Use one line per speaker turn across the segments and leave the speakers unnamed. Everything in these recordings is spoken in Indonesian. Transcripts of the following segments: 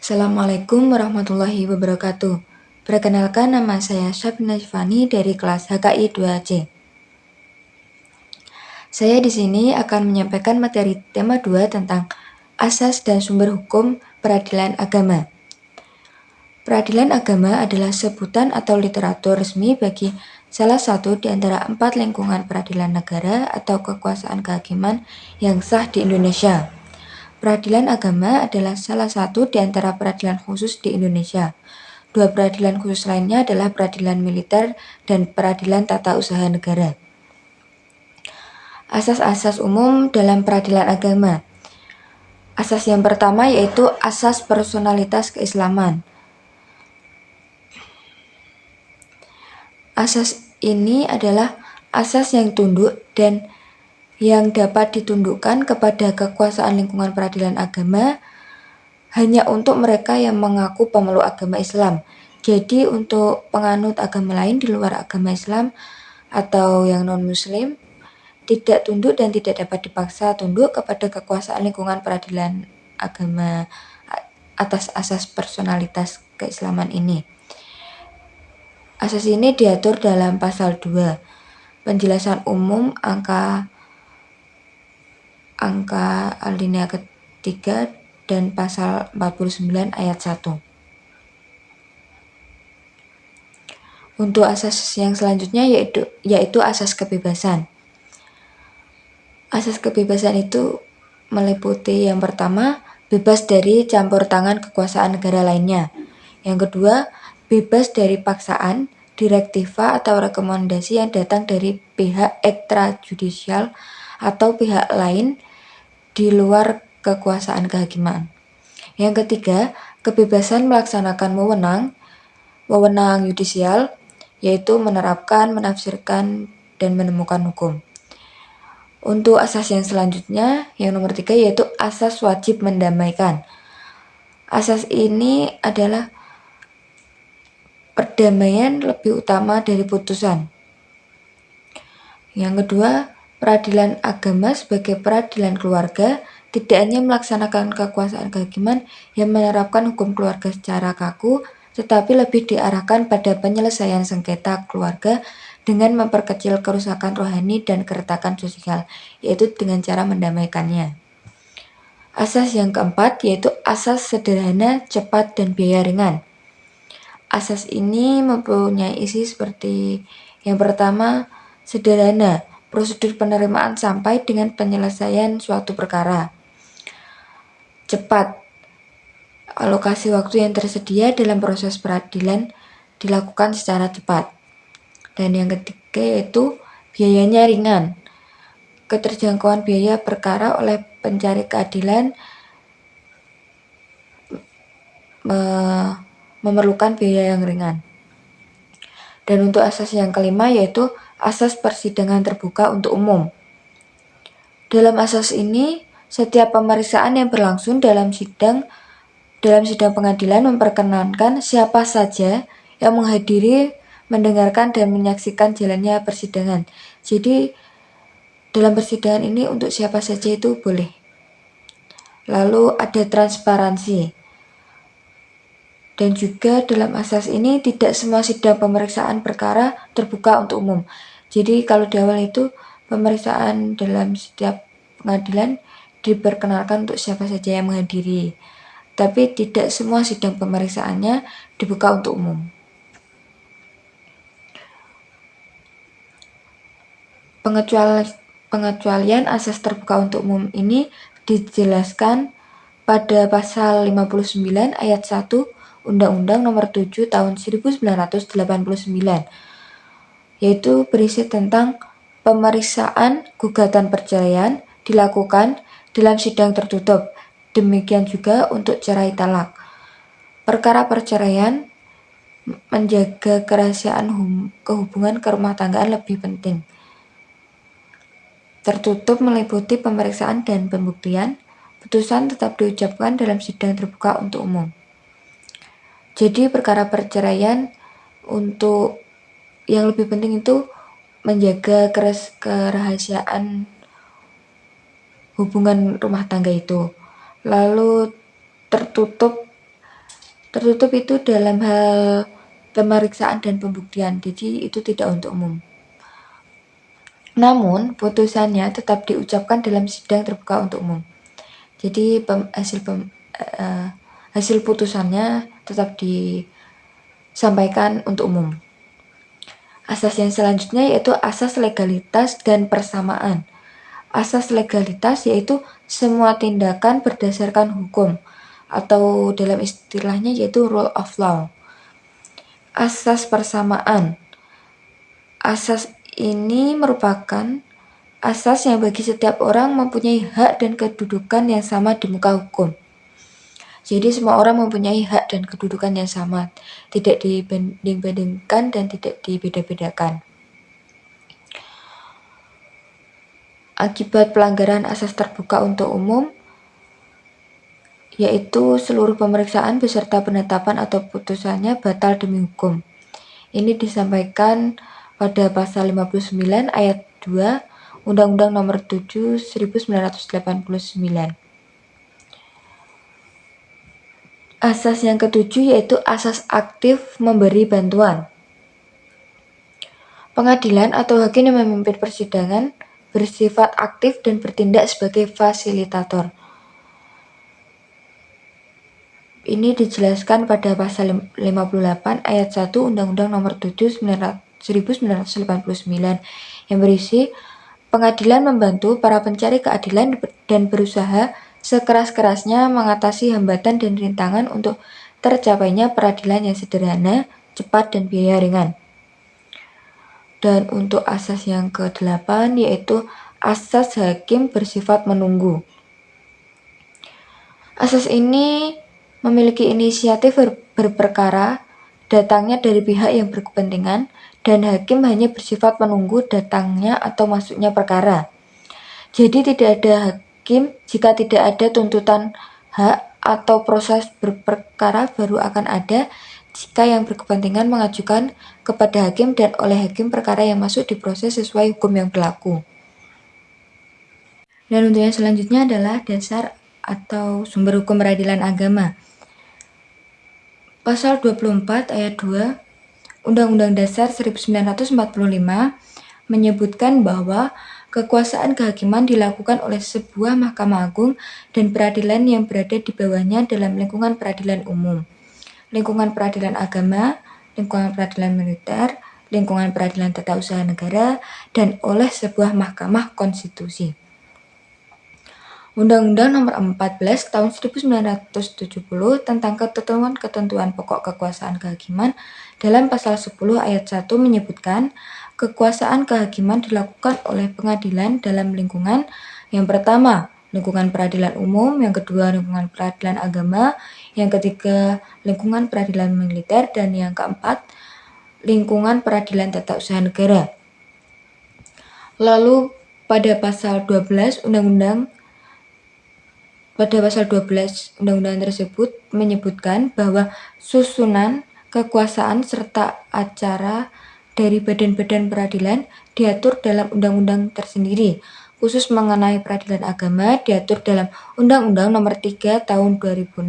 Assalamualaikum warahmatullahi wabarakatuh. Perkenalkan, nama saya Syabina Syifani dari kelas HKI 2C. Saya di sini akan menyampaikan materi tema 2 tentang asas dan sumber hukum peradilan agama. Peradilan agama adalah sebutan atau literatur resmi bagi salah satu di antara 4 lingkungan peradilan negara atau kekuasaan kehakiman yang sah di Indonesia. Peradilan agama adalah salah satu di antara peradilan khusus di Indonesia. Dua peradilan khusus lainnya adalah peradilan militer dan peradilan tata usaha negara. Asas-asas umum dalam peradilan agama. Asas yang pertama yaitu asas personalitas keislaman. Asas ini adalah asas yang tunduk dan yang dapat ditundukkan kepada kekuasaan lingkungan peradilan agama hanya untuk mereka yang mengaku pemeluk agama Islam. Jadi untuk penganut agama lain di luar agama Islam atau yang non-muslim tidak tunduk dan tidak dapat dipaksa tunduk kepada kekuasaan lingkungan peradilan agama atas asas personalitas keislaman ini. Asas ini diatur dalam pasal 2, penjelasan umum angka alinea ketiga dan pasal 49 ayat 1. Untuk asas yang selanjutnya yaitu asas kebebasan. Asas kebebasan itu meliputi yang pertama, bebas dari campur tangan kekuasaan negara lainnya. Yang kedua, bebas dari paksaan, direktiva atau rekomendasi yang datang dari pihak ekstrajudisial atau pihak lain di luar kekuasaan kehakiman. Yang ketiga, kebebasan melaksanakan wewenang yudisial, yaitu menerapkan, menafsirkan, dan menemukan hukum. Untuk asas yang selanjutnya, yang nomor 3 yaitu asas wajib mendamaikan. Asas ini adalah perdamaian lebih utama dari putusan. Yang kedua, peradilan agama sebagai peradilan keluarga tidak hanya melaksanakan kekuasaan kehakiman yang menerapkan hukum keluarga secara kaku, tetapi lebih diarahkan pada penyelesaian sengketa keluarga dengan memperkecil kerusakan rohani dan keretakan sosial, yaitu dengan cara mendamaikannya. Asas yang keempat yaitu asas sederhana, cepat, dan biaya ringan. Asas ini mempunyai isi seperti yang pertama, sederhana, prosedur penerimaan sampai dengan penyelesaian suatu perkara. Cepat, alokasi waktu yang tersedia dalam proses peradilan dilakukan secara cepat. Dan yang ketiga yaitu biayanya ringan, keterjangkauan biaya perkara oleh pencari keadilan memerlukan biaya yang ringan. Dan untuk asas yang kelima yaitu asas persidangan terbuka untuk umum. Dalam asas ini, setiap pemeriksaan yang berlangsung dalam sidang pengadilan memperkenankan siapa saja yang menghadiri, mendengarkan, dan menyaksikan jalannya persidangan. Jadi, dalam persidangan ini untuk siapa saja itu boleh. Lalu ada transparansi. Dan juga dalam asas ini tidak semua sidang pemeriksaan perkara terbuka untuk umum. Jadi kalau di awal itu pemeriksaan dalam setiap pengadilan diperkenalkan untuk siapa saja yang menghadiri. Tapi tidak semua sidang pemeriksaannya dibuka untuk umum. Pengecualian asas terbuka untuk umum ini dijelaskan pada pasal 59 ayat 1 Undang-Undang Nomor 7 Tahun 1989, yaitu berisi tentang pemeriksaan gugatan perceraian dilakukan dalam sidang tertutup. Demikian juga untuk cerai talak. Perkara perceraian menjaga kerahasiaan kehubungan kerumah tanggaan lebih penting. Tertutup meliputi pemeriksaan dan pembuktian. Putusan tetap diucapkan dalam sidang terbuka untuk umum. Jadi perkara perceraian untuk yang lebih penting itu menjaga kerahasiaan hubungan rumah tangga itu. Lalu tertutup Tertutup itu dalam hal pemeriksaan dan pembuktian, jadi itu tidak untuk umum. Namun, putusannya tetap diucapkan dalam sidang terbuka untuk umum. Jadi hasil putusannya tetap disampaikan untuk umum. Asas yang selanjutnya yaitu asas legalitas dan persamaan. Asas legalitas yaitu semua tindakan berdasarkan hukum, atau dalam istilahnya yaitu rule of law. Asas persamaan. Asas ini merupakan asas yang bagi setiap orang mempunyai hak dan kedudukan yang sama di muka hukum. Jadi semua orang mempunyai hak dan kedudukan yang sama, tidak dibanding-bandingkan dan tidak dibeda-bedakan. Akibat pelanggaran asas terbuka untuk umum, yaitu seluruh pemeriksaan beserta penetapan atau putusannya batal demi hukum. Ini disampaikan pada pasal 59 ayat 2 Undang-Undang Nomor 7 1989. Asas yang ketujuh yaitu asas aktif memberi bantuan. Pengadilan atau hakim yang memimpin persidangan bersifat aktif dan bertindak sebagai fasilitator. Ini dijelaskan pada pasal 58 ayat 1 Undang-Undang Nomor 7 1989 yang berisi pengadilan membantu para pencari keadilan dan berusaha sekeras-kerasnya mengatasi hambatan dan rintangan untuk tercapainya peradilan yang sederhana, cepat, dan biaya ringan. Dan untuk asas yang ke-8 yaitu asas hakim bersifat menunggu. Asas ini memiliki inisiatif berperkara datangnya dari pihak yang berkepentingan dan hakim hanya bersifat menunggu datangnya atau masuknya perkara. Jadi tidak ada hakim jika tidak ada tuntutan hak atau proses berperkara baru akan ada jika yang berkepentingan mengajukan kepada hakim dan oleh hakim perkara yang masuk diproses sesuai hukum yang berlaku. Dan untuk yang selanjutnya adalah dasar atau sumber hukum peradilan agama. Pasal 24 ayat 2 Undang-Undang Dasar 1945 menyebutkan bahwa kekuasaan kehakiman dilakukan oleh sebuah Mahkamah Agung dan peradilan yang berada di bawahnya dalam lingkungan peradilan umum, lingkungan peradilan agama, lingkungan peradilan militer, lingkungan peradilan tata usaha negara, dan oleh sebuah Mahkamah Konstitusi. Undang-Undang Nomor 14 Tahun 1970 tentang ketentuan-ketentuan pokok kekuasaan kehakiman dalam pasal 10 ayat 1 menyebutkan kekuasaan kehakiman dilakukan oleh pengadilan dalam lingkungan yang pertama, lingkungan peradilan umum, yang kedua, lingkungan peradilan agama, yang ketiga, lingkungan peradilan militer, dan yang keempat, lingkungan peradilan tata usaha negara. Lalu pada pasal 12 Undang-Undang tersebut menyebutkan bahwa susunan kekuasaan serta acara dari badan-badan peradilan diatur dalam undang-undang tersendiri. Khusus mengenai peradilan agama diatur dalam Undang-Undang Nomor 3 Tahun 2006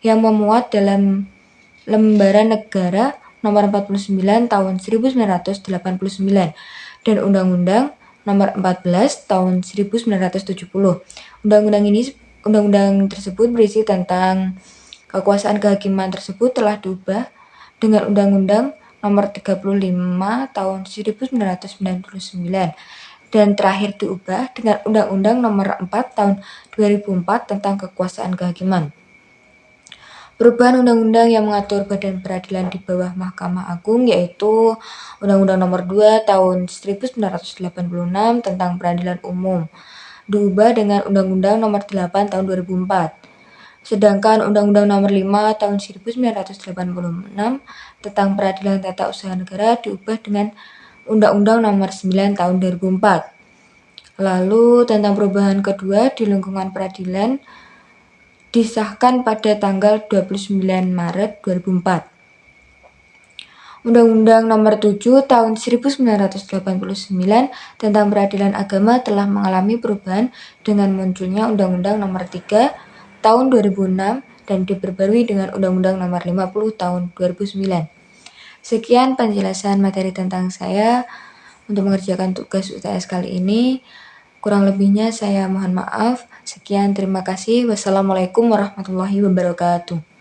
yang memuat dalam Lembaran Negara Nomor 49 Tahun 1989 dan Undang-Undang Nomor 14 Tahun 1970. Undang-undang tersebut berisi tentang kekuasaan kehakiman tersebut telah diubah dengan Undang-Undang Nomor 35 Tahun 1999 dan terakhir diubah dengan Undang-Undang Nomor 4 Tahun 2004 tentang kekuasaan kehakiman. Perubahan undang-undang yang mengatur badan peradilan di bawah Mahkamah Agung yaitu Undang-Undang Nomor 2 Tahun 1986 tentang peradilan umum diubah dengan Undang-Undang Nomor 8 Tahun 2004. Sedangkan Undang-Undang Nomor 5 Tahun 1986 tentang peradilan tata usaha negara diubah dengan Undang-Undang Nomor 9 Tahun 2004. Lalu tentang perubahan kedua di lingkungan peradilan disahkan pada tanggal 29 Maret 2004. Undang-Undang Nomor 7 Tahun 1989 tentang peradilan agama telah mengalami perubahan dengan munculnya Undang-Undang Nomor 3 Tahun 2006 dan diperbarui dengan Undang-Undang Nomor 50 Tahun 2009. Sekian penjelasan materi tentang saya untuk mengerjakan tugas UTS kali ini. Kurang lebihnya saya mohon maaf. Sekian, terima kasih. Wassalamualaikum warahmatullahi wabarakatuh.